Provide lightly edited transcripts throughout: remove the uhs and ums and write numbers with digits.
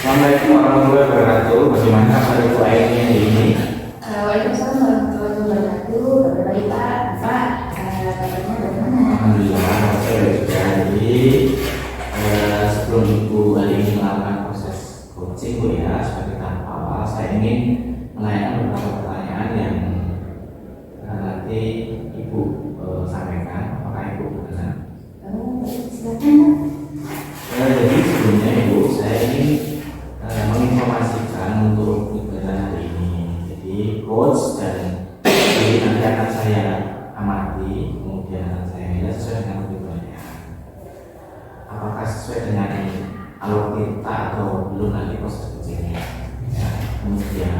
Assalamualaikum warahmatullahi wabarakatuh. Bagaimana Pak Ibu Aini hari ini? Waalaikumsalam warahmatullahi wabarakatuh. Kabar baik Pak. Pak, kabarnya bagaimana? Alhamdulillah, saya baik juga. Jadi sebelum Ibu hari ini melakukan proses coaching Bu ya, sebagai tahap awal, saya ingin melayangkan beberapa pertanyaan yang nanti Ibu sampaikan. Apakah Ibu berkenan? Silakan. Jadi sebelumnya Ibu, saya ingin menginformasikan untuk kegiatan hari ini. Jadi coach dan jadi nanti akan saya amati, kemudian akan saya nilai sesuai dengan kebutuhannya. Apakah sesuai dengan alur kita atau belum nanti proses coachingnya. Ya. Kemudian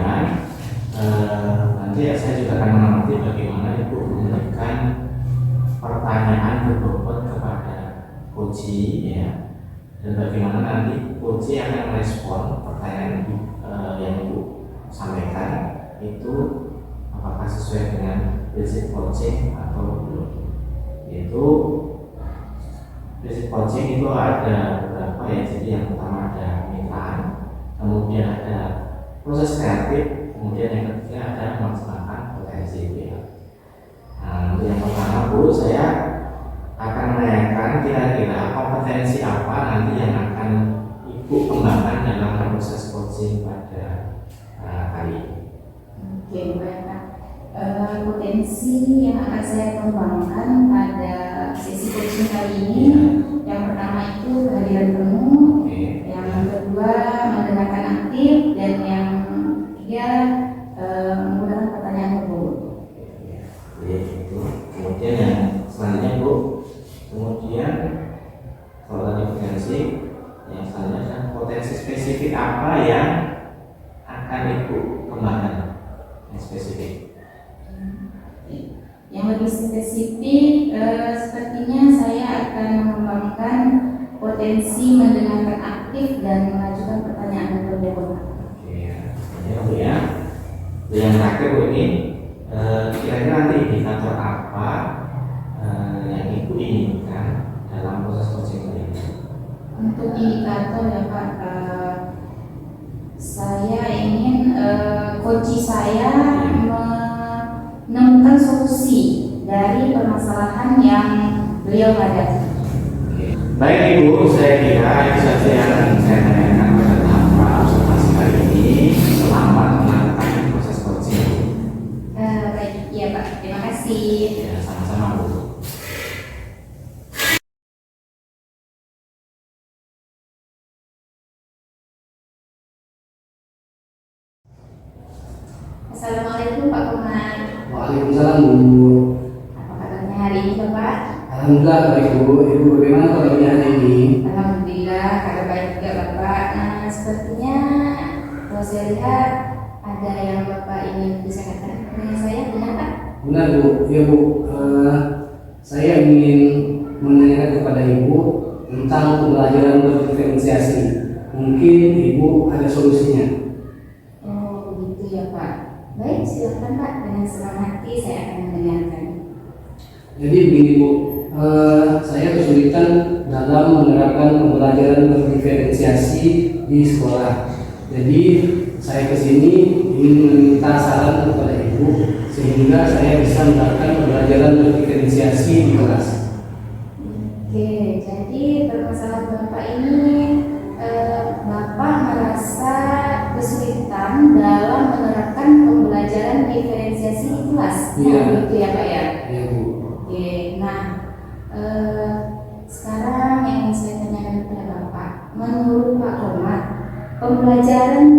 nanti saya juga akan mengamati bagaimana Ibu memberikan pertanyaan berbobot kepada coach ya. Dan bagaimana nanti coach akan merespon pertanyaan yang Ibu sampaikan itu apakah sesuai dengan prinsip coaching atau belum. Yaitu prinsip coaching itu ada beberapa ya. Jadi yang pertama ada kemitraan, kemudian ada proses kreatif, kemudian yang ketiga ada memaksimalkan potensi ya. Nah, untuk yang pertama Bu, saya akan menanyakan kira-kira kompetensi apa nanti yang akan Ibu kembangkan dalam proses coaching pada kali ini. Oke, baik Pak. Potensi yang akan saya kembangkan pada sesi coaching kali ini, yang pertama itu kehadiran penuh, yang kedua mendengarkan aktif, dan yang ketiga menggunakan pertanyaan berbobot. Itu. Kemudian yang selanjutnya Bu, kemudian kalau tadi potensi, yang selanjutnya potensi spesifik apa yang akan Ibu kembangkan yang spesifik? Yang lebih spesifik, sepertinya saya akan mengembangkan potensi mendengarkan aktif dan mengajukan pertanyaan yang berbobot. Oke ya, Bu ya. Yang terakhir Bu ini, kira-kira nanti indikator apa yang Ibu inginkan dalam proses coaching ini? Untuk indikator ya Pak, saya ingin coach saya menemukan solusi dari permasalahan yang beliau hadapi. Baik Ibu, saya kira itu saja yang saya tanyakan pada tahap observasi kali ini. Selamat melakukan proses coaching. Baik, iya Pak, terima kasih. Ya, sama-sama Bu. Assalamualaikum Pak Kumar. Waalaikumsalam Bu. Apa kabarnya hari ini Bapak? Alhamdulillah baik Bu. Ibu bagaimana kabarnya hari ini? Alhamdulillah, kabar baik juga Bapak. Nah, sepertinya kalau saya lihat ada yang Bapak ingin bicarakan dengan saya, benar Pak? Benar Bu. Ya Bu. Saya ingin menanyakan kepada Ibu tentang pembelajaran berdiferensiasi. Mungkin Ibu ada solusinya. Oh, begitu ya Pak. Baik, silakan Pak. Dengan senang hati saya akan mendengarkan. Jadi begini Bu, saya kesulitan dalam menerapkan pembelajaran berdiferensiasi di sekolah. Jadi saya kesini ingin meminta saran kepada Ibu sehingga saya bisa menerapkan pembelajaran berdiferensiasi di kelas. Oke, jadi permasalahan Bapak ini, Bapak merasa kesulitan dalam menerapkan pembelajaran diferensiasi di kelas. Iya. Begitu ya Pak ya? Ya Bu. Oke, nah sekarang yang saya tanyakan kepada Bapak, menurut Pak Komar, pembelajaran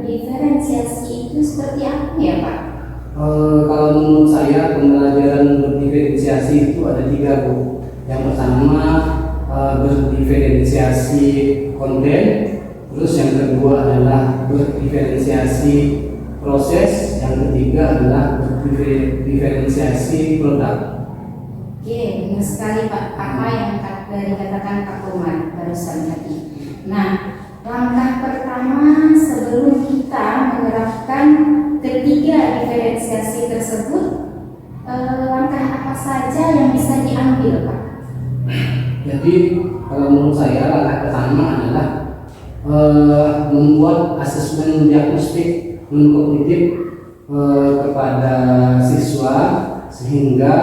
diferensiasi itu seperti apa ya Pak? Kalau menurut saya pembelajaran berdiferensiasi itu ada 3 Bu. Yang pertama berdiferensiasi konten, terus yang kedua adalah berdiferensiasi proses, yang ketiga adalah berdiferensiasi produk. Oke, benar sekali Pak, apa yang dikatakan Pak Komar barusan tadi. Nah, langkah pertama sebelum kita menerapkan ketiga diferensiasi tersebut, langkah apa saja yang bisa diambil Pak? Jadi kalau menurut saya langkah pertama adalah membuat asesmen diagnostik non-kognitif kepada siswa, sehingga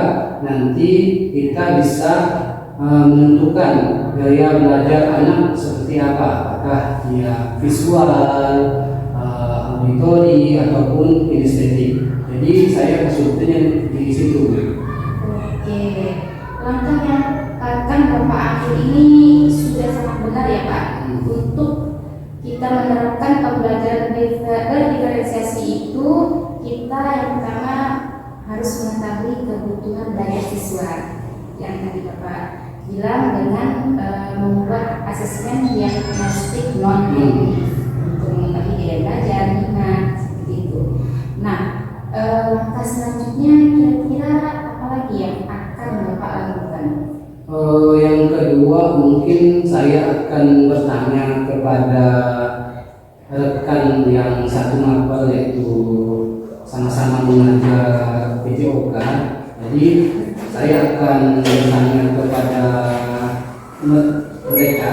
nanti kita bisa menentukan gaya belajar anak seperti apa, apakah dia visual, auditori, ataupun kinestetik. Jadi saya kesulitannya di situ. Oke, langkah yang akan Bapak ambil ini sudah sangat benar ya Pak, untuk kita menerapkan pembelajaran berdiferensiasi itu. Kita yang pertama harus mengetahui kebutuhan belajar siswa yang tadi Bapak bilang dengan membuat asesmen diagnostik non-kognitif untuk mengetahui gaya belajar, minat, seperti itu. Nah, langkah selanjutnya kira-kira apa lagi yang akan Bapak lakukan? Yang kedua, mungkin saya akan bertanya kepada rekan yang satu mapel, yaitu sama-sama mengajar PJOK. Jadi saya akan bertanya kepada mereka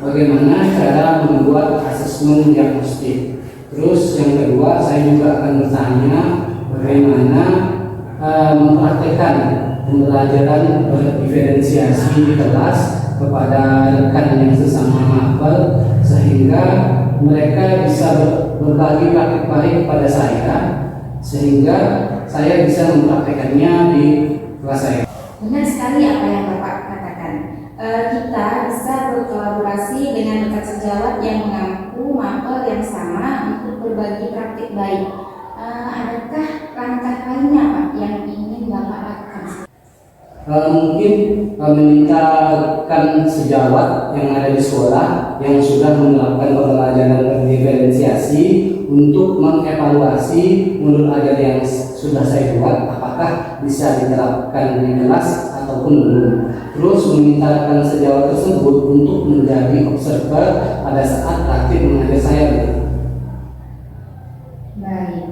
bagaimana cara membuat asesmen diagnostik. Terus yang kedua, saya juga akan bertanya bagaimana mempraktekkan pembelajaran berdiferensiasi di kelas kepada rekan yang sesama mapel, sehingga mereka bisa berbagi praktik baik kepada saya, sehingga saya bisa mempraktekannya di kelas saya. Benar sekali apa yang Bapak katakan. Kita bisa berkolaborasi dengan rekan sejawat yang mengampu mapel yang sama untuk berbagi praktik baik. Adakah langkah lainnya Pak yang ingin Bapak lakukan? Mungkin meminta rekan sejawat yang ada di sekolah yang sudah menerapkan pembelajaran berdiferensiasi untuk mengevaluasi modul ajar yang sudah saya buat, apakah bisa diterapkan di kelas ataupun belum. Terus meminta rekan sejawat tersebut untuk menjadi observer pada saat praktik mengajar saya. Baik,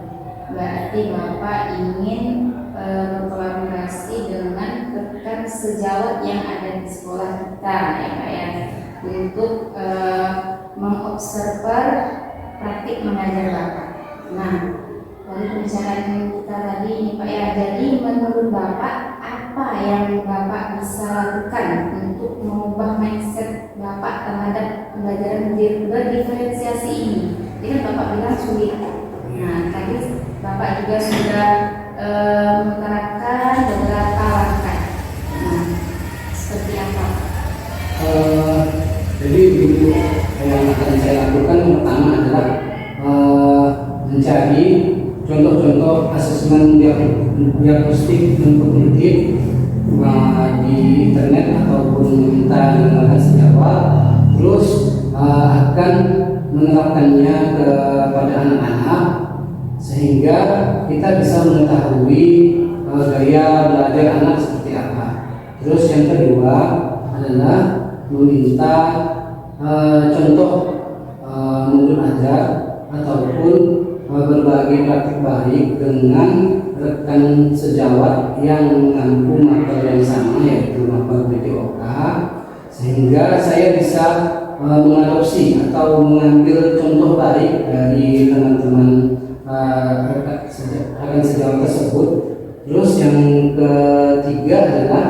berarti Bapak ingin berkolaborasi dengan rekan sejawat yang ada di sekolah kita ya Pak ya, untuk mengobserver praktik mengajar Bapak. Nah, dari pembicaraan kita tadi ini Pak ya, jadi menurut Bapak apa yang Bapak bisa lakukan untuk mengubah mindset Bapak terhadap pembelajaran berdiferensiasi ini? Jadi kan Bapak bilang sulit. Nah, tadi Bapak juga sudah menerapkan beberapa langkah. Nah, seperti apa? Jadi yang akan saya lakukan pertama adalah mencari contoh-contoh asesmen diagnostik non-kognitif di internet ataupun meminta rekan sejawat. Terus akan menerapkannya kepada anak-anak sehingga kita bisa mengetahui gaya belajar anak seperti apa. Terus yang kedua adalah meminta contoh modul ajar ataupun berbagi praktik baik dengan rekan sejawat yang mengampu mapel yang sama, yaitu mapel PJOK, sehingga saya bisa mengadopsi atau mengambil contoh baik dari teman-teman rekan sejawat tersebut. Terus yang ketiga adalah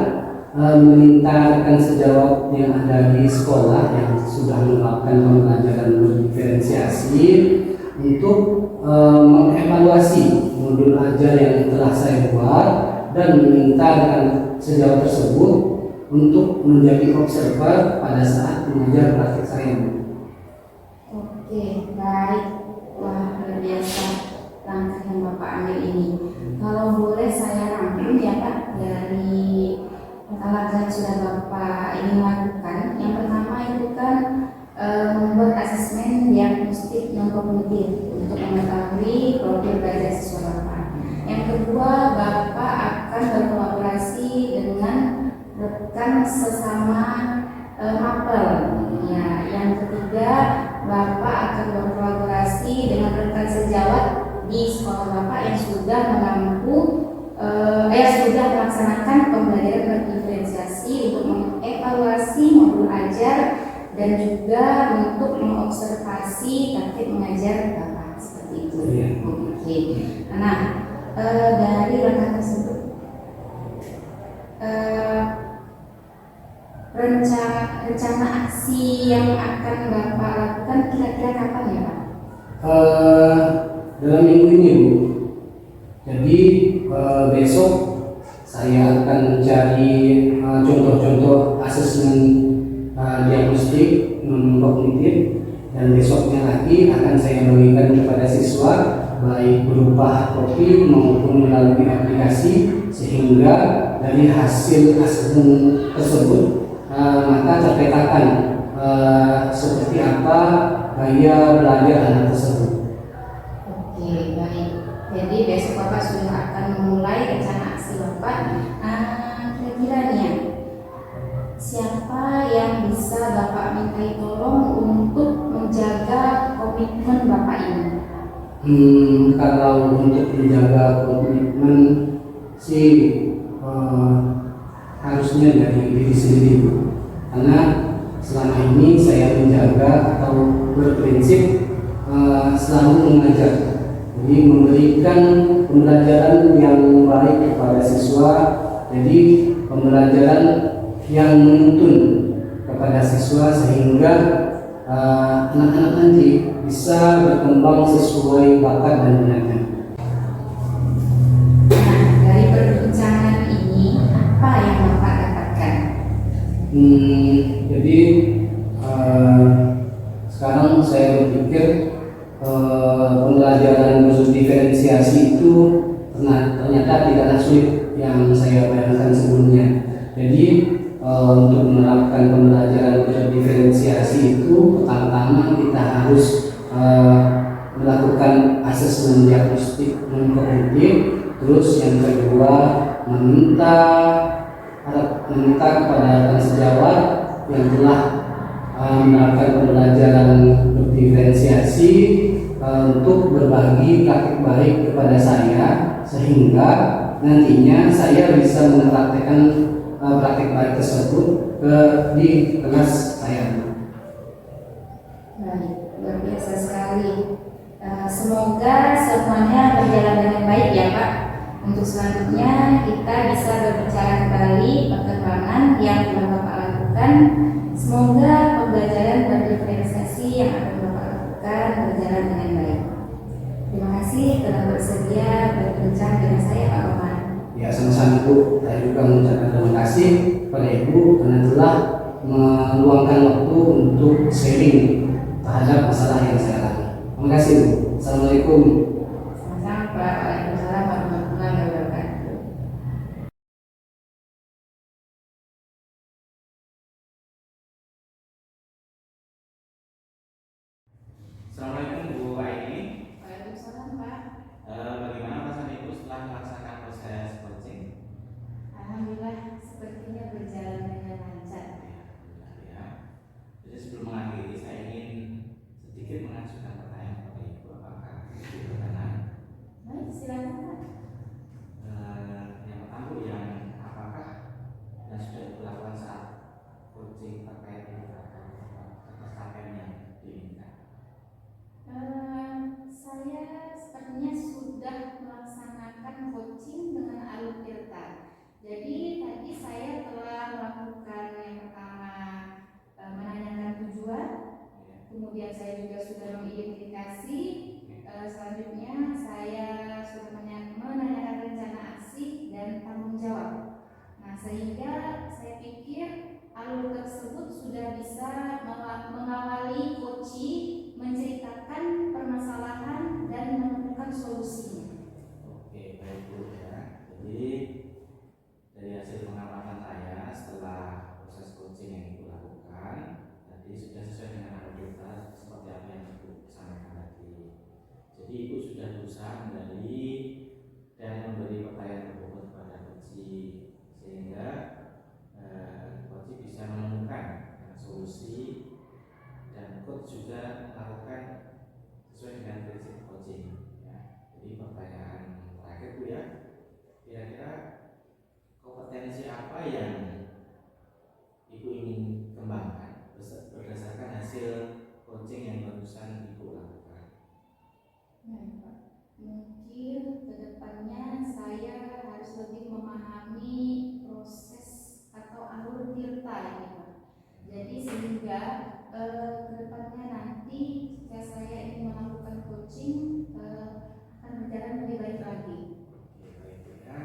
meminta rekan sejawat yang ada di sekolah yang sudah melakukan pembelajaran berdiferensiasi untuk mengevaluasi modul ajar yang telah saya buat dan meminta rekan sejawat tersebut untuk menjadi observer pada saat mengajar praktik saya. Oke, baik. Wah, luar biasa langkah yang Bapak ambil ini. Kalau boleh saya rangkum ya Pak, dari langkah yang sudah Bapak ingin lakukan. Yang pertama itu kan membuat asesmen diagnostik non-kognitif untuk mengetahui profil belajar siswa Bapak. Yang kedua, Bapak akan berkolaborasi dengan rekan sesama mapel. Ya, yang ketiga, Bapak akan berkolaborasi dengan rekan sejawat di sekolah Bapak yang sudah mengampu sudah melaksanakan pembelajaran berdiferensiasi untuk mengevaluasi modul ajar dan juga untuk mengobservasi taktik mengajar Bapak seperti itu. Oke. Nah, dari langkah tersebut rencana aksi yang akan Bapak lakukan kira-kira kapan ya Pak? Dalam minggu ini Bu. Jadi besok saya akan mencari contoh-contoh asesmen diagnostik kognitif, dan besoknya lagi akan saya bagikan kepada siswa baik berupa hard copy maupun melalui aplikasi, sehingga dari hasil asesmen tersebut maka terpetakan seperti apa gaya belajar anak tersebut. Oke, baik. Jadi besok Bapak sudah akan memulai rencana aksi Bapak. Kira-kira nih, siapa yang bisa Bapak mintai tolong untuk menjaga komitmen Bapak ini? Kalau untuk menjaga komitmen sih harusnya dari diri sendiri, karena selama ini saya menjaga atau berprinsip selalu mengajar, jadi memberikan pembelajaran yang baik kepada siswa, jadi pembelajaran yang menuntun kepada siswa sehingga anak-anak nanti bisa berkembang sesuai bakat dan minatnya. Nah, dari perbincangan ini apa yang Bapak dapatkan? Jadi sekarang saya berpikir pembelajaran berdiferensiasi itu ternyata tidaklah sulit yang saya bayangkan sebelumnya. Jadi untuk menerapkan pembelajaran berdiferensiasi itu pertama-tama kita harus melakukan asesmen diagnostik kognitif, terus yang kedua meminta kepada rekan sejawat yang telah menerapkan pembelajaran berdiferensiasi untuk berbagi praktik baik kepada saya, sehingga nantinya saya bisa mempraktekkan praktik baik tersebut di kelas saya. Baik, luar biasa sekali. Semoga semuanya berjalan dengan baik ya Pak. Untuk selanjutnya kita bisa berbicara kembali perkembangan yang telah Bapak lakukan. Semoga pembelajaran berdiferensiasi yang akan Bapak lakukan berjalan dengan baik. Terima kasih telah bersedia berbincang dengan saya Pak Roman. Ya, sama-sama Bu. Saya juga mengucapkan terima kasih kepada Ibu karena telah meluangkan waktu untuk sharing terhadap masalah yang saya alami. Terima kasih Bu. Assalamualaikum. Sama-sama Pak. Waalaikumsalam warahmatullahi wabarakatuh. Assalamualaikum Bu Aini. Waalaikumsalam Pak. Bagaimana perasaan Ibu setelah melaksanakan proses coaching? Alhamdulillah sepertinya berjalan dengan lancar. Alhamdulillah ya. Jadi sebelum mengakhiri saya ingin sedikit mengajukan pertanyaan kepada Ibu, apakah Ibu berkenan? Baik, silakan Pak. Yang pertama Bu, yang apakah yang sudah Ibu lakukan saat coaching terkait dengan ketercapaian yang diinginkan? Saya sepertinya sudah melaksanakan coaching dengan alur tirta. Jadi tadi saya telah melakukan yang pertama menanyakan tujuan, kemudian saya juga sudah mengidentifikasi, selanjutnya saya sudah menanyakan rencana aksi dan tanggung jawab. Nah, sehingga saya pikir alur tersebut sudah bisa mengawali coaching, menceritakan permasalahan dan menemukan solusinya. Oke, baik Bu ya. Jadi dari hasil pengamatan saya setelah proses coaching yang Ibu lakukan tadi sudah sesuai dengan alur kita seperti apa yang Ibu sampaikan tadi. Jadi Ibu sudah berusaha menggali dan memberi pertanyaan terbobot kepada coaching sehingga coaching bisa menemukan solusi sehingga kedepannya nanti jika saya ingin melakukan coaching akan berjalan lebih baik lagi. Oke, baik ya.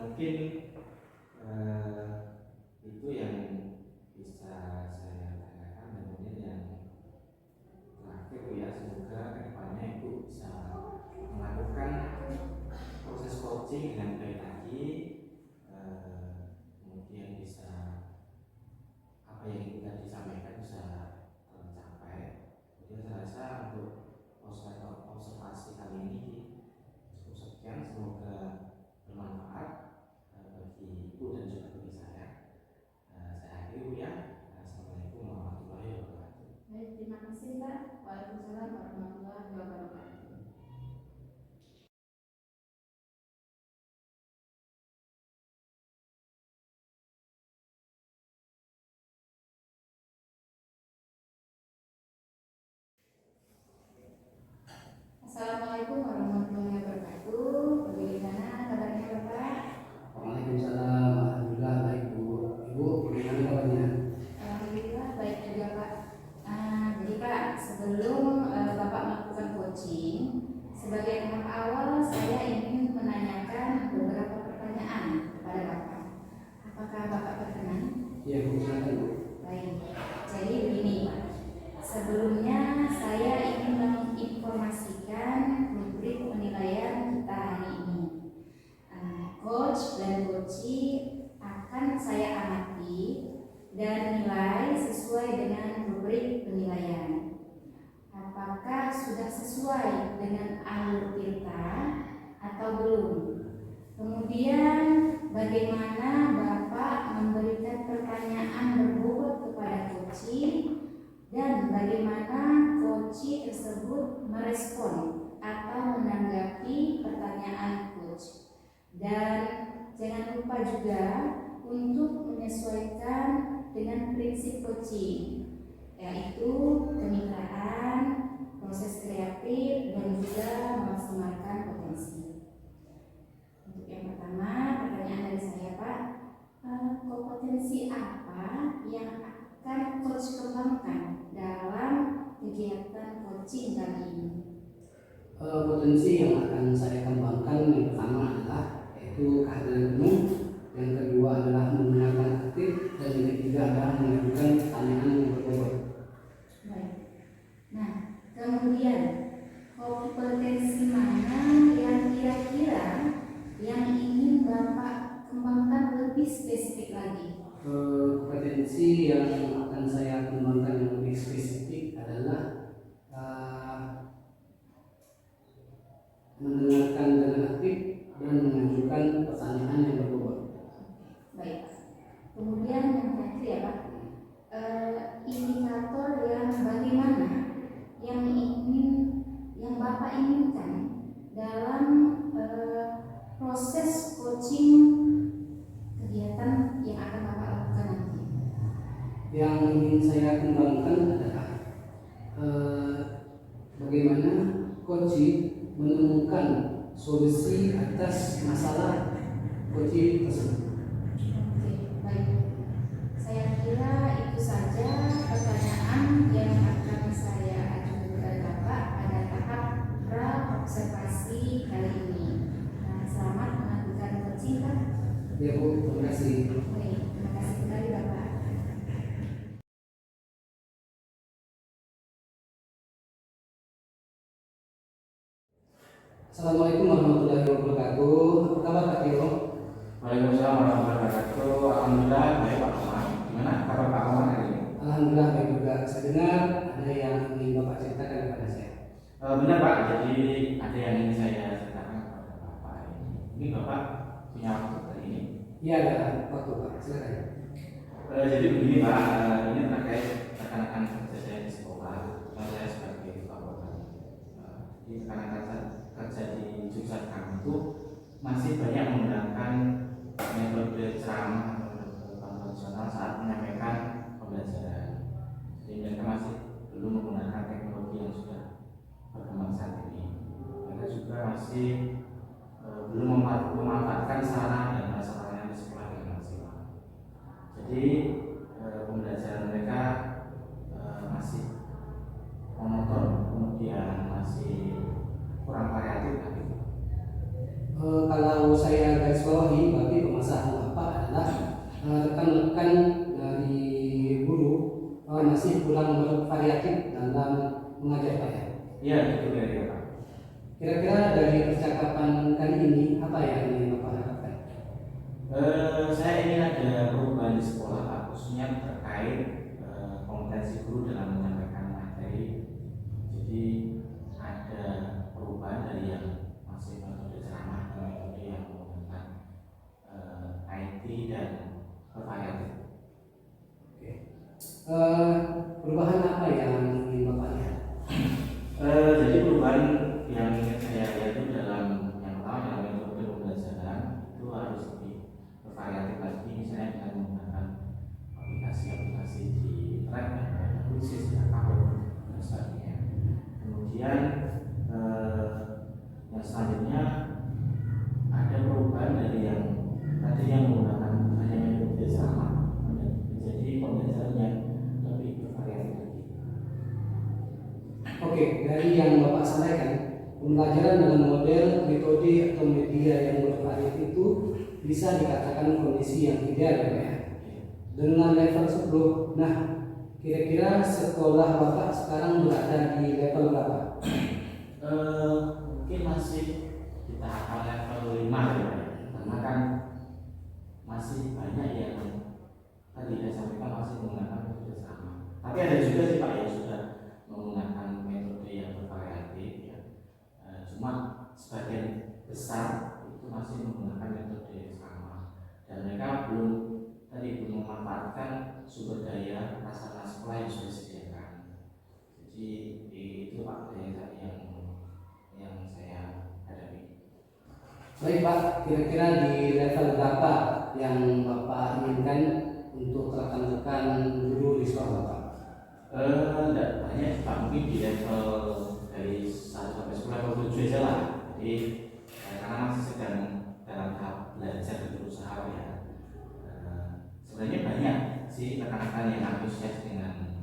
Mungkin itu yang bisa saya tanyakan, dan kemudian yang terakhir Bu ya, semoga kedepannya Ibu bisa melakukan proses coaching dengan baik lagi, kemudian bisa apa yang Ibu tadi sampaikan bisa tercapai. Kemudian saya rasa untuk observasi kali ini cukup sekian, semoga bermanfaat bagi Ibu dan juga bagi saya. Saya akhiri Bu ya. Assalamualaikum warahmatullahi wabarakatuh. Baik, terima kasih Pak. Waalaikumsalam warahmatullahi wabarakatuh. Assalamualaikum warahmatullahi wabarakatuh. Bagaimana kabarnya Bapak? Waalaikumsalam. Alhamdulillah baik Bu. Ibu bagaimana kabarnya? Alhamdulillah baik juga Pak. Jadi Pak, sebelum Bapak melakukan coaching, sebagai tahap awal saya ingin menanyakan beberapa pertanyaan kepada Bapak. Apakah Bapak berkenan? Ya Bu, silakan Bu. Baik. Jadi begini Pak. Sebelumnya saya ingin menginformasikan rubrik penilaian kita hari ini. Coach dan coachee akan saya amati dan nilai sesuai dengan rubrik penilaian. Apakah sudah sesuai dengan alur kita atau belum? Kemudian bagaimana Bapak memberikan pertanyaan berbobot kepada coachee, dan bagaimana coachee tersebut merespon atau menanggapi pertanyaan coach. Dan jangan lupa juga untuk menyesuaikan dengan prinsip coaching, yaitu kemitraan, proses kreatif, dan juga memaksimalkan potensi. Untuk yang pertama, pertanyaan dari saya Pak, kompetensi apa yang akan coach kembangkan dalam kegiatan coaching kali ini? Potensi yang akan saya kembangkan yang pertama adalah yaitu kehadiran penuh, yang kedua adalah menggunakan aktif, dan yang ketiga adalah mengajukan pertanyaan yang berbobot. Baik. Nah, kemudian kompetensi mana yang kira-kira yang ingin Bapak kembangkan lebih spesifik lagi? Kompetensi yang akan saya kembangkan yang lebih spesifik adalah mendengarkan dengan aktif dan mengajukan pertanyaan yang berbobot. Baik. Kemudian yang terakhir ya Pak, indikator yang bagaimana yang Bapak inginkan dalam proses coaching kegiatan yang akan Bapak lakukan nanti. Yang ingin saya kembangkan adalah bagaimana coaching menemukan solusi atas masalah coaching tersebut. Oke, baik. Saya kira itu saja pertanyaan yang akan saya ajukan kepada Bapak pada tahap pra-observasi kali ini. Nah, selamat melakukan coaching Pak. Ya Bu, terima kasih. Baik, terima kasih sekali Bapak. Assalamualaikum warahmatullahi wabarakatuh. Apa kabar Pak Tio? Waalaikumsalam warahmatullahi wabarakatuh. Alhamdulillah baik Pak Komar. Gimana kabar Pak Komar hari ini? Alhamdulillah baik juga. Saya dengar ada yang ingin Bapak ceritakan kepada saya. Benar Pak, jadi ada yang ingin saya ceritakan kepada Bapak ini. Ini Bapak punya waktu hari ini? Iya ada waktu Pak, silakan. Jadi begini Pak, ini terkait rekan-rekan kerja saya di sekolah. Saya sebagai ketua program. Jadi rekan-rekan kerja di jurusan kami itu masih banyak menggunakan metode ceramah atau metode konvensional saat menyampaikan pembelajaran. Jadi mereka masih belum menggunakan teknologi yang sudah berkembang saat ini. Mereka juga masih belum memanfaatkan sarana dan prasarana di sekolah dengan maksimal. Jadi pembelajaran mereka bawahi, bagi permasalahan Bapak adalah rekan-rekan dari guru masih kurang bervariatif dalam mengajar Pak ya. Iya, itu kira-kira Pak. Kira-kira dari percakapan kali ini apa yang ingin Bapak harapkan? Saya ingin ada perubahan di sekolah Pak, khususnya terkait kompetensi guru dalam menyampaikan materi. Jadi ada perubahan dari yang masih metode ceramah ke metode yang menggunakan IT dan variatif. Oke. Perubahan apa yang ingin Bapak lihat? Jadi perubahan yang ingin saya lihat itu dalam yang pertama dalam metode pembelajaran itu harus lebih bervariatif lagi, misalnya dengan menggunakan aplikasi-aplikasi di internet, kuisis, akun dan sebagainya. Kemudian yang selanjutnya ada perubahan dari yang tadinya menggunakan hanya metode sama menjadi pembelajaran yang lebih bervariatif lagi. Oke, dari yang Bapak sampaikan, pembelajaran dengan model, metode atau media yang bervariatif itu bisa dikatakan kondisi yang ideal ya. Dengan level 10. Nah, kira-kira sekolah Bapak sekarang berada di level berapa? Mungkin masih di tahap level 5 ya, karena kan masih banyak yang tadi saya sampaikan masih menggunakan metode sama. Tapi ada juga sih Pak yang sudah menggunakan metode yang bervariatif ya. Cuma sebagian besar itu masih menggunakan metode sama dan mereka belum memanfaatkan sumber daya prasarana sekolah yang sudah disediakan. Jadi itu Pak yang saya hadapi. Baik Pak, kira-kira di level berapa yang Bapak inginkan untuk rekan-rekan guru di sekolah Bapak? Tidak banyak Pak, mungkin di level dari 1 sampai 10 level 7 aja lah. Jadi karena masih sedang dalam tahap belajar dan berusaha ya. Sebenarnya banyak sih rekan-rekan yang antusias dengan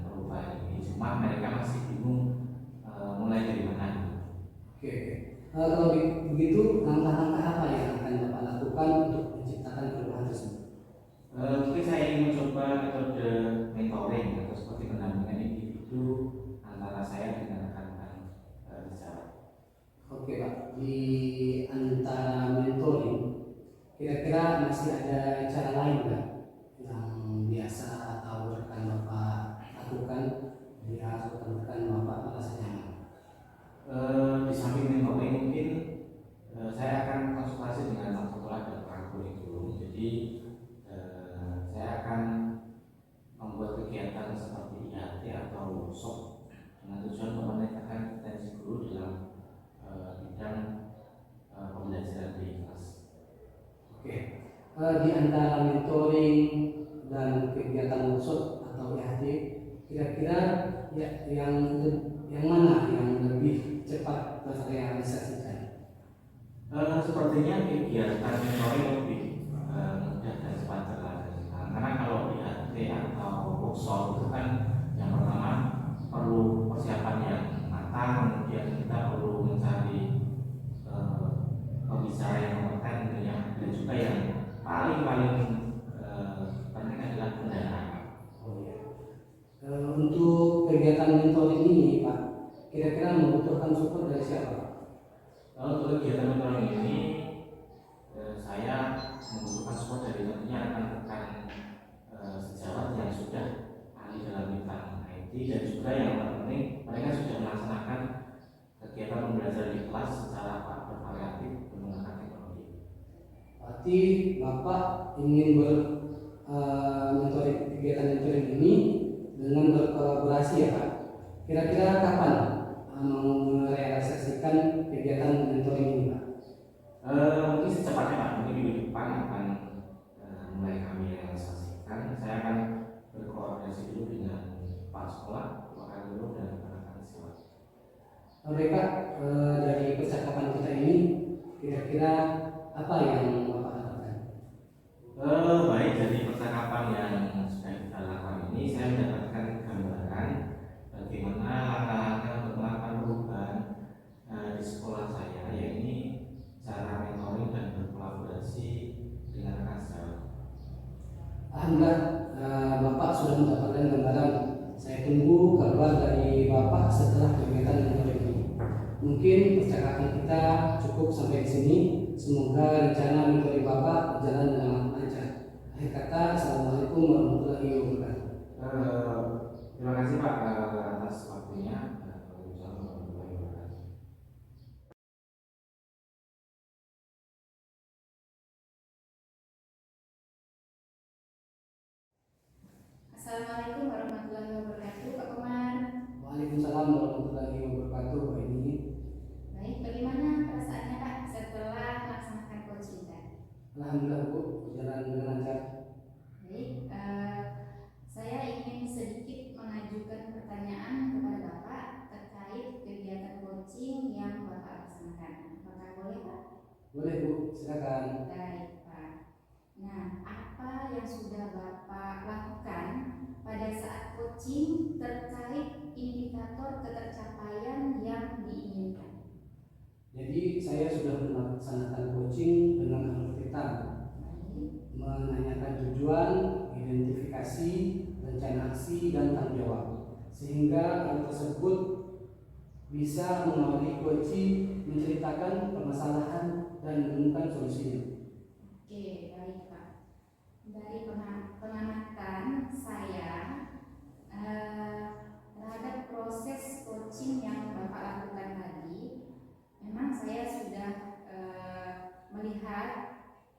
perubahan ini, cuma mereka masih bingung mulai dari mana. Oke. Kalau begitu, langkah-langkah apa yang akan Bapak lakukan untuk menciptakan perubahan tersebut? Mungkin saya ingin mencoba metode mentoring atau seperti pendampingan individu antara saya dengan rekan-rekan sejawat. Oke Pak, di antara mentoring, kira-kira masih ada cara lain Pak yang biasa atau rekan Bapak lakukan biar rekan-rekan Bapak merasa nyaman? Di samping mentoring mungkin saya akan konsultasi dengan tata kelola dan para kurikulum. Jadi saya akan membuat kegiatan seperti IAT atau workshop dengan tujuan meningkatkan kompetensi guru dalam bidang pembelajaran di kelas. Oke. Di antara mentoring dan kegiatan workshop atau IAT, kira-kira yang mana yang lebih cepat terrealisasikan? Sepertinya kegiatan mentoring lebih mudah dan cepat terrealisasikan. Karena kalau IAT atau workshop itu kan yang pertama perlu persiapan yang matang, kemudian kita perlu mencari pembicara yang kompeten dan juga yang paling penting adalah pendanaan. Oh ya. Untuk kegiatan mentoring ini Pak, kira-kira membutuhkan support dari siapa? Kalau untuk kegiatan mentoring ini saya membutuhkan support dari tentunya rekan-rekan sejawat yang sudah ahli dalam bidang IT dan juga yang terpenting mereka sudah melaksanakan kegiatan pembelajaran di kelas secara bervariatif menggunakan teknologi. Berarti Bapak ingin kegiatan mentoring ini dengan berkolaborasi ya Pak. Kira-kira kapan mau merealisasikan kegiatan mentoring ini Pak? Mungkin secepatnya Pak, mungkin minggu depan akan mulai kami realisasikan. Saya akan berkoordinasi dulu dengan Pak Sekolah, Pak Guru dan rekan-rekan siswa. Baik Pak, dari percakapan kita ini kira-kira apa yang Bapak lakukan? Baik, dari percakapan yang sudah kita lakukan ini saya mendapatkan gambaran bagaimana langkah-langkah untuk melakukan perubahan di sekolah saya, yaitu cara mentoring dan Alhamdulillah Bapak sudah mendapatkan gambaran. Saya tunggu kabar dari Bapak setelah kegiatan metode ini. Mungkin percakapan kita cukup sampai di sini. Semoga rencana metode Bapak berjalan dengan lancar. Akhir kata, Assalamualaikum warahmatullahi wabarakatuh. Terima kasih Pak atas waktunya. Waalaikumsalam warahmatullahi wabarakatuh. Assalamualaikum warahmatullahi wabarakatuh, Pak Komar. Waalaikumsalam warahmatullahi wabarakatuh. Pak ini. Baik, bagaimana perasaannya Pak setelah melaksanakan coaching tadi? Alhamdulillah Bu, berjalan dengan lancar. Baik, saya ingin sedikit mengajukan pertanyaan kepada Bapak terkait kegiatan coaching yang Bapak laksanakan. Apakah boleh Pak? Boleh Bu, silakan. Baik Pak. Nah, apa yang sudah Bapak lakukan pada saat coaching terkait indikator ketercapaian yang diinginkan? Jadi saya sudah melaksanakan coaching dengan alur kita, Baik. menanyakan tujuan, identifikasi, rencana aksi, dan tanggung jawab, sehingga hal tersebut bisa mengawali coaching menceritakan permasalahan dan menemukan solusinya. Oke, baik Pak. Dari pengamatan saya terhadap proses coaching yang Bapak lakukan tadi, memang saya sudah melihat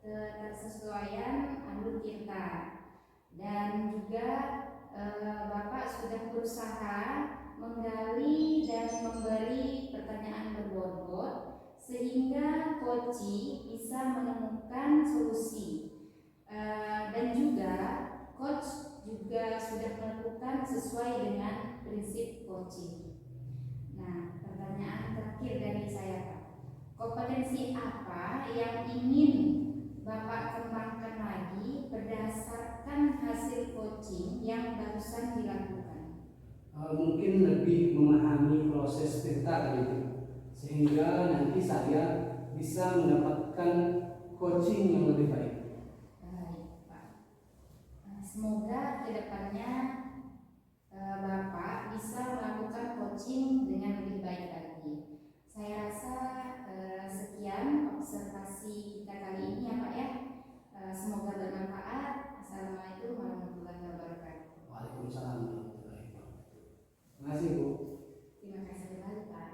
ketersesuaian alur kita, dan juga Bapak sudah berusaha menggali dan memberi pertanyaan berbobot sehingga coach bisa menemukan solusi. Dan juga coach juga sudah melakukan sesuai dengan prinsip coaching. Nah, pertanyaan terakhir dari saya Pak, kompetensi apa yang ingin Bapak kembangkan lagi berdasarkan hasil coaching yang barusan dilakukan? Mungkin lebih memahami proses cerita tadi, sehingga nanti saya bisa mendapatkan coaching yang lebih baik. Baik Pak. Semoga kedepannya Bapak bisa melakukan coaching dengan lebih baik lagi. Saya rasa sekian observasi kita kali ini ya Pak ya. Semoga bermanfaat. Assalamualaikum warahmatullahi wabarakatuh. Waalaikumsalam warahmatullahi wabarakatuh. Terima kasih Bu. Terima kasih kembali Pak.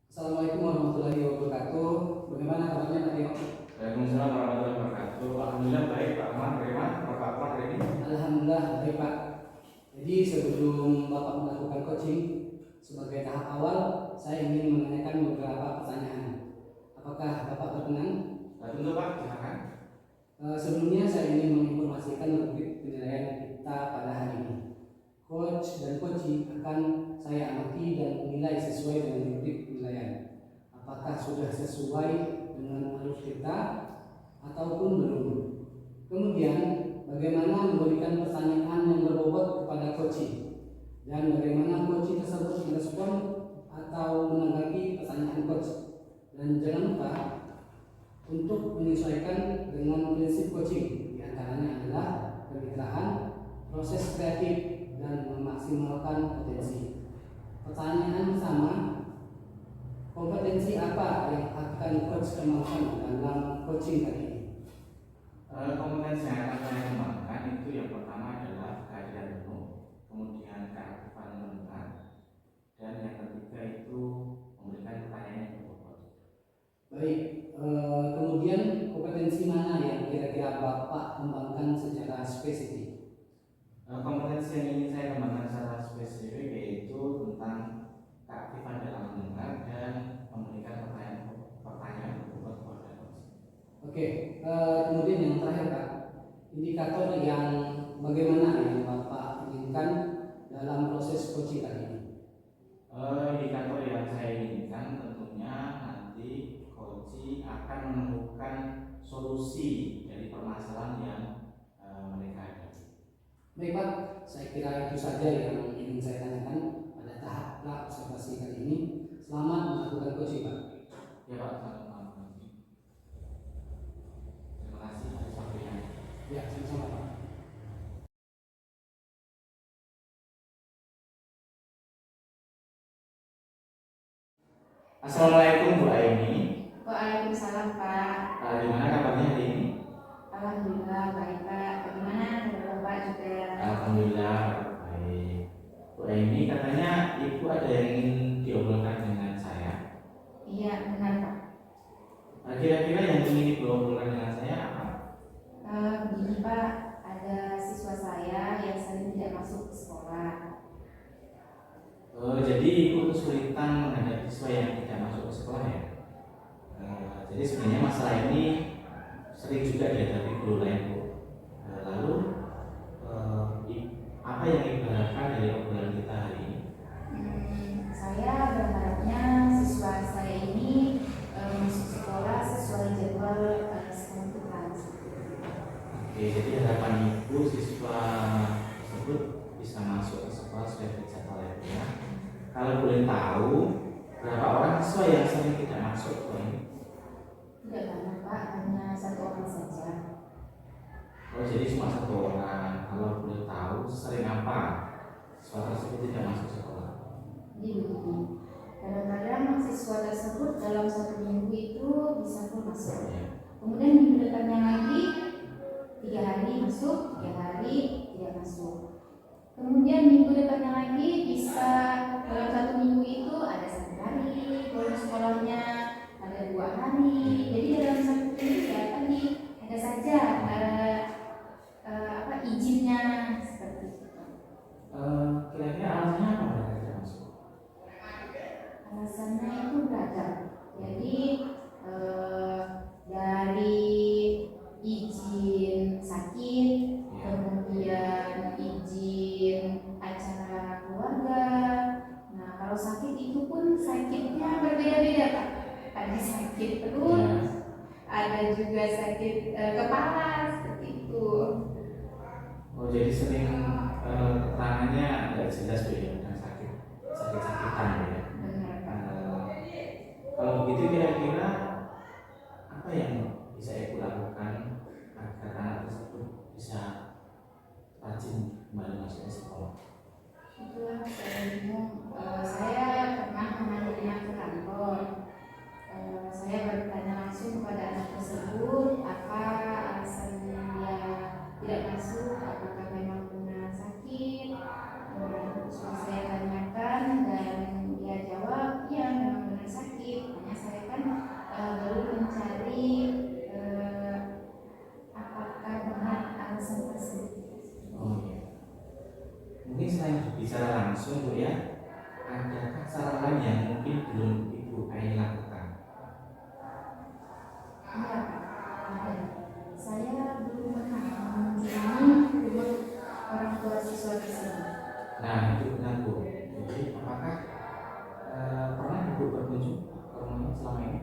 Assalamualaikum warahmatullahi wabarakatuh. Bagaimana kabarnya Pak Tio? Waalaikumsalam warahmatullahi wabarakatuh. Alhamdulillah baik Pak Ahmad. Bagaimana Bapak Ahmad hari ini? Alhamdulillah baik Pak. Jadi sebelum Bapak melakukan coaching, sebagai tahap awal saya ingin menanyakan beberapa pertanyaan. Apakah Bapak berkenan? Tentu Pak, silakan. Sebelumnya saya ingin menginformasikan rubrik penilaian kita pada hari ini. Coach dan coaching akan saya amati dan menilai sesuai dengan rubrik penilaian. Apakah sudah sesuai dengan alur kita ataupun belum? Kemudian bagaimana memberikan pertanyaan yang berbobot kepada coaching, dan bagaimana coaching tersebut merespon atau menanggapi pertanyaan coach. Dan jangan lupa untuk menyesuaikan dengan prinsip coaching, diantaranya adalah kemitraan, proses kreatif, dan memaksimalkan potensi. Pertanyaan pertama, kompetensi apa yang akan coach kembangkan dalam coaching tadi? Kompetensi yang akan saya kembangkan itu yang pertama adalah kehadiran penuh, kemudian keaktifan mendengar, dan yang ketiga itu memberikan pertanyaan yang berbobot. Baik, kemudian kompetensi mana yang kira-kira Bapak kembangkan secara spesifik? Kompetensi yang ingin saya kembangkan secara spesifik yaitu tentang keaktifan dalam mendengar dan memberikan pertanyaan berbobot kepada coach. Oke, kemudian yang terakhir Pak, indikator yang bagaimana yang Bapak inginkan dalam proses coaching tadi ini? Indikator yang saya inginkan tentunya nanti coach akan menemukan solusi dari permasalahan yang mereka hadapi. Baik Pak, saya kira itu saja yang ingin saya tanyakan pada tahap observasi kali ini. Selamat melakukan coaching Pak. Ya Pak, selamat malam. Terima kasih atas waktunya. Ya, sama-sama Pak. Assalamualaikum Bu Aini. Waalaikumsalam Pak. Gimana kabarnya hari ini? Alhamdulillah baik Pak. Bagaimana kabar Bapak juga? Alhamdulillah baik. Bu Aini katanya Ibu ada yang ingin diobrolkan dengan saya. Iya benar Pak. Kira-kira yang ingin Ibu obrolkan dengan saya apa? Begini Pak, ada siswa saya yang sering tidak masuk ke sekolah. Jadi Ibu kesulitan menghadapi siswa yang tidak masuk ke sekolah ya? Jadi sebenarnya masalah ini sering juga dihadapi guru lain Bu. Lalu apa yang Ibu harapkan dari obrolan kita hari ini? Saya berharapnya siswa saya ini masuk sekolah sesuai jadwal sekolah Tuhan. Oke, jadi harapan Ibu siswa tersebut bisa masuk ke sekolah sesuai jadwal ya. Kalau boleh tahu berapa orang siswa yang sering tidak masuk ke ini? Tidak banyak Pak, hanya satu orang saja. Oh, jadi cuma satu orang. Kalau boleh tahu sering apa siswa tersebut tidak masuk sekolah? Jadi begini, kadang-kadang siswa tersebut dalam satu minggu itu bisa full masuk. Ya. Kemudian minggu depannya lagi 3 hari masuk, 3 hari tidak masuk. Kemudian minggu depannya lagi bisa dalam satu minggu itu ada 1 hari bolos sekolahnya, ada 2 hari. Jadi dalam satu minggu ya tadi ada saja izinnya seperti itu. Kira-kira alasannya apa mereka tidak masuk? Alasannya itu beragam. Jadi dari izin sakit, kemudian izin acara keluarga. Nah kalau sakit itu pun sakitnya berbeda-beda Pak. Ada sakit perut, ada juga sakit kepala seperti itu. Oh, jadi sering keterangannya nggak jelas Bu ya, dan sakit-sakitan ya. Benar Pak. Kalau begitu kira-kira apa yang bisa Ibu lakukan agar anak tersebut bisa rajin kembali masuk ke sekolah? Itulah saya bingung. Saya pernah memanggilnya ke kantor. Saya bertanya langsung kepada anak tersebut apa alasan dia tidak masuk, apakah memang benar sakit. Terus saya tanyakan dan dia jawab iya memang benar sakit. Hanya saya kan baru mencari apakah benar alasan tersebut. Oh iya. Mungkin selain berbicara langsung Bu ya, adakah cara lain yang mungkin belum Ibu Aini lakukan? Iya Pak, ada. Saya belum pernah mengunjungi rumah orang tua siswa tersebut. Nah itu benar Bu. Jadi apakah pernah Ibu berkunjung ke rumahnya selama ini?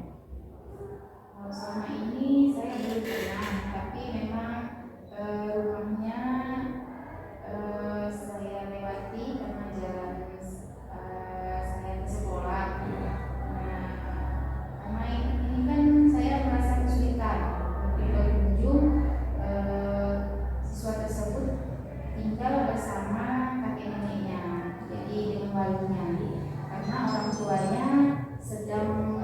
Kalau selama ini saya belum pernah, tapi memang rumahnya saya lewati karena jalan saya ke sekolah. Nah, karena ini kan saya merasa kesulitan untuk berkunjung. Siswa tersebut tinggal bersama kakek neneknya, jadi dengan walinya, karena orang tuanya sedang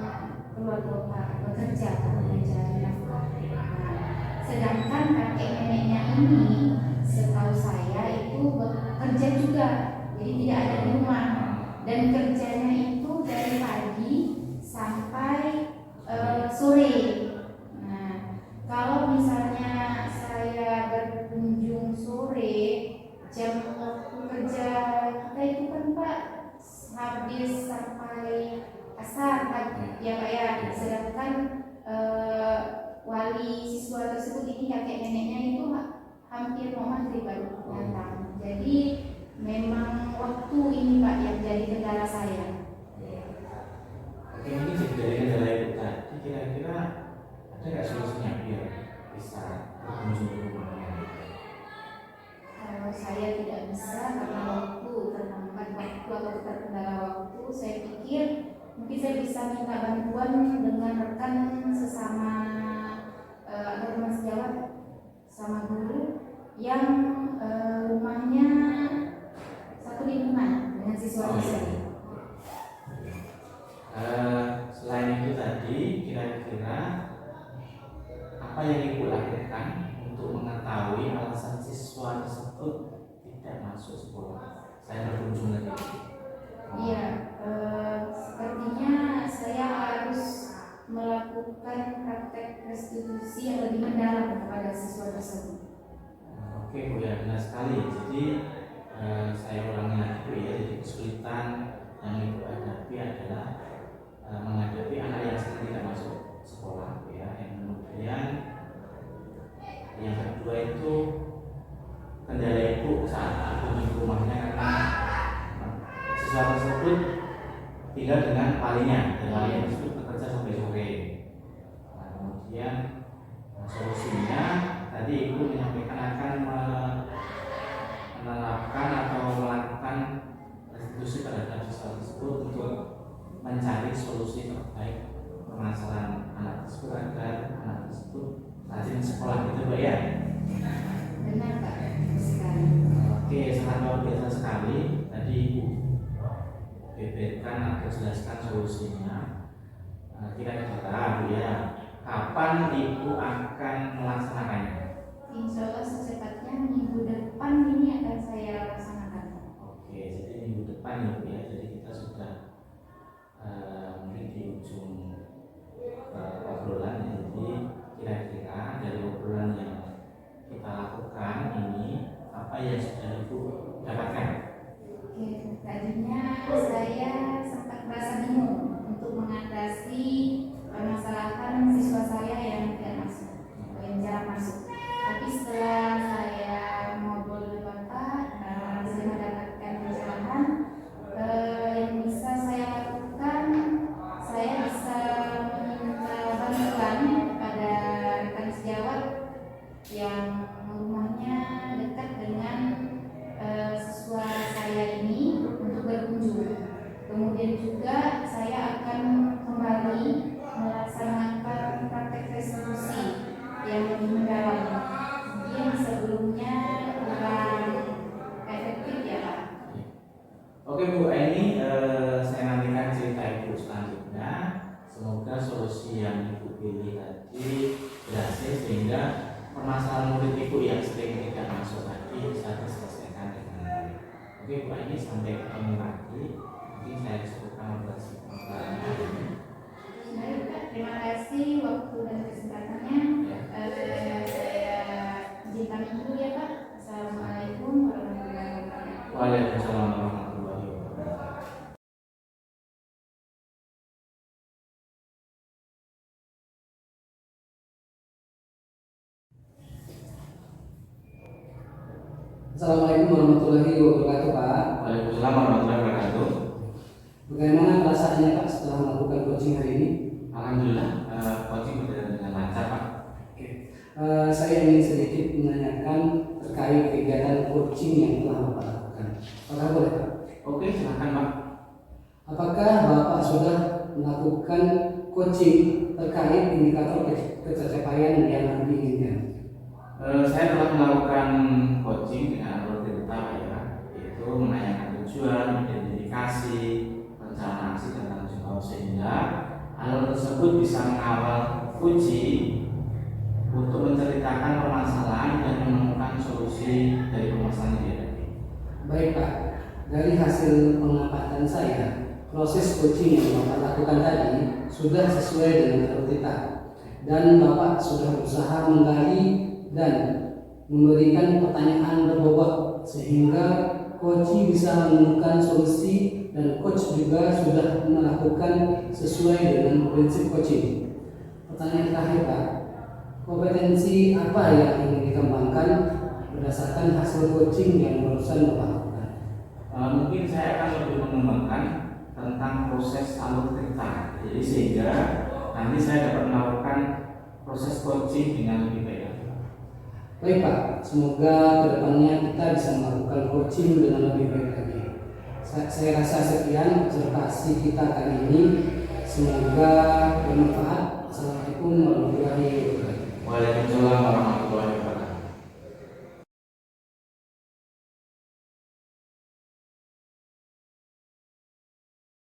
keluar kota bekerja mencari nafkah. Nah, sedangkan kakek neneknya ini setahu saya itu bekerja juga, jadi tidak ada di rumah dan kerjanya itu dari pagi sampai sore. Nah, kalau misalnya saya berkunjung sore, jam waktu kerja kita itu kan Pak habis sampai asar ya Pak ya. Sedangkan wali siswa tersebut ini kakek neneknya itu hampir mau maghrib baru datang. Jadi memang waktu ini Pak yang jadi kendala saya. Oke, ini jadi dari kendala Ibu tadi, kira-kira ada nggak solusinya biar bisa berkunjung ke rumahnya? Kalau saya bisa karena waktu terhambat waktu atau terkendala waktu. Saya pikir mungkin saya bisa minta bantuan dengan rekan sesama agama sejawat sama guru yang rumahnya satu lingkungan dengan siswa tersebut. Selain itu tadi, kira-kira apa yang Ibu lakukan untuk mengetahui alasan siswa tersebut tidak masuk sekolah? Saya berkunjung lagi. Iya, sepertinya saya harus melakukan praktek restitusi yang lebih mendalam kepada siswa tersebut. Oke Bu, ya benar sekali. Jadi saya ulangi lagi Bu ya. Jadi kesulitan yang Ibu hadapi adalah menghadapi anak yang sedang tidak masuk sekolah Bu ya. Yang kemudian yang kedua itu kendala Ibu saat kunjung ke rumahnya karena siswa tersebut tinggal dengan walinya dan walinya tersebut bekerja sampai sore. Nah, kemudian solusinya tadi Ibu menyampaikan akan menerapkan atau melakukan restitusi terhadap siswa tersebut untuk mencari solusi terbaik permasalahan anak tersebut agar anak tersebut rajin sekolah, gitu Bu ya. Benar Pak, sekali. Oke, sangat luar biasa sekali. Tadi Ibu beberkan atau jelaskan solusinya. Kira-kira Bu ya, kapan Ibu akan melaksanakannya? Insya Allah secepatnya minggu depan ini akan saya laksanakan. Oke, jadi minggu depan ya Bu ya. Jadi kita sudah mungkin di ujung obrolan ya. Jadi kira-kira dari obrolan yang kita lakukan ini apa yang sudah Ibu dapatkan? Oke, tadinya saya sempat merasa bingung untuk mengatasi permasalahan siswa saya yang tidak masuk atau yang jarang masuk. Tapi setelah saya ngobrol dengan Bapak, saya mendapatkan pencerahan yang bisa saya lakukan. Saya bisa meminta bantuan kepada rekan sejawat yang rumahnya dekat dengan siswa saya ini untuk berkunjung. Kemudian juga saya akan kembali melaksanakan praktek restitusi yang lebih mendalam. Mungkin sebelumnya kurang efektif ya Pak. Oke Bu, ini saya nantikan cerita Ibu selanjutnya. Semoga solusi yang Ibu pilih tadi berhasil sehingga permasalahan murid Ibu yang sering tidak masuk tadi bisa diselesaikan dengan baik. Oke Bu, ini sampai ketemu lagi. Mungkin saya cukupkan operasi pembelajarannya ini. Baik Pak, terima kasih waktu dan kesempatannya. Saya izinkan dulu ya Pak. Assalamualaikum warahmatullahi wabarakatuh. Waalaikumsalam warahmatullahi wabarakatuh. Assalamualaikum warahmatullahi wabarakatuh Pak. Waalaikumsalam warahmatullahi wabarakatuh. Bagaimana perasaannya Pak setelah melakukan coaching hari ini? Alhamdulillah, coaching berjalan dengan lancar Pak. Oke. Saya ingin sedikit menanyakan terkait kegiatan coaching yang telah Bapak lakukan. Apakah boleh Pak? Oke, silakan Pak. Apakah Bapak sudah melakukan coaching terkait indikator kecapaian yang diinginkan? Saya telah melakukan coaching dengan alur delta ya, yaitu menanyakan tujuan, identifikasi, rencana aksi dan tanggung jawab sehingga alur tersebut bisa mengawal uji untuk menceritakan permasalahan dan menemukan solusi dari permasalahan yang dihadapi. Baik Pak, dari hasil pengamatan saya, proses coaching yang Bapak lakukan tadi sudah sesuai dengan alur kita dan Bapak sudah berusaha menggali dan memberikan pertanyaan berbobot sehingga coach bisa menemukan solusi dan coach juga sudah melakukan sesuai dengan prinsip coaching. Pertanyaan terakhir Pak, kompetensi apa yang ingin dikembangkan berdasarkan hasil coaching yang barusan Bapak lakukan? Mungkin saya akan lebih mengembangkan tentang proses alur cerita, jadi sehingga nanti saya dapat melakukan proses coaching dengan lebih baik. Baik Pak, semoga kedepannya kita bisa melakukan coaching dengan lebih baik lagi. Saya rasa sekian observasi kita kali ini. Semoga bermanfaat. Assalamualaikum warahmatullahi wabarakatuh.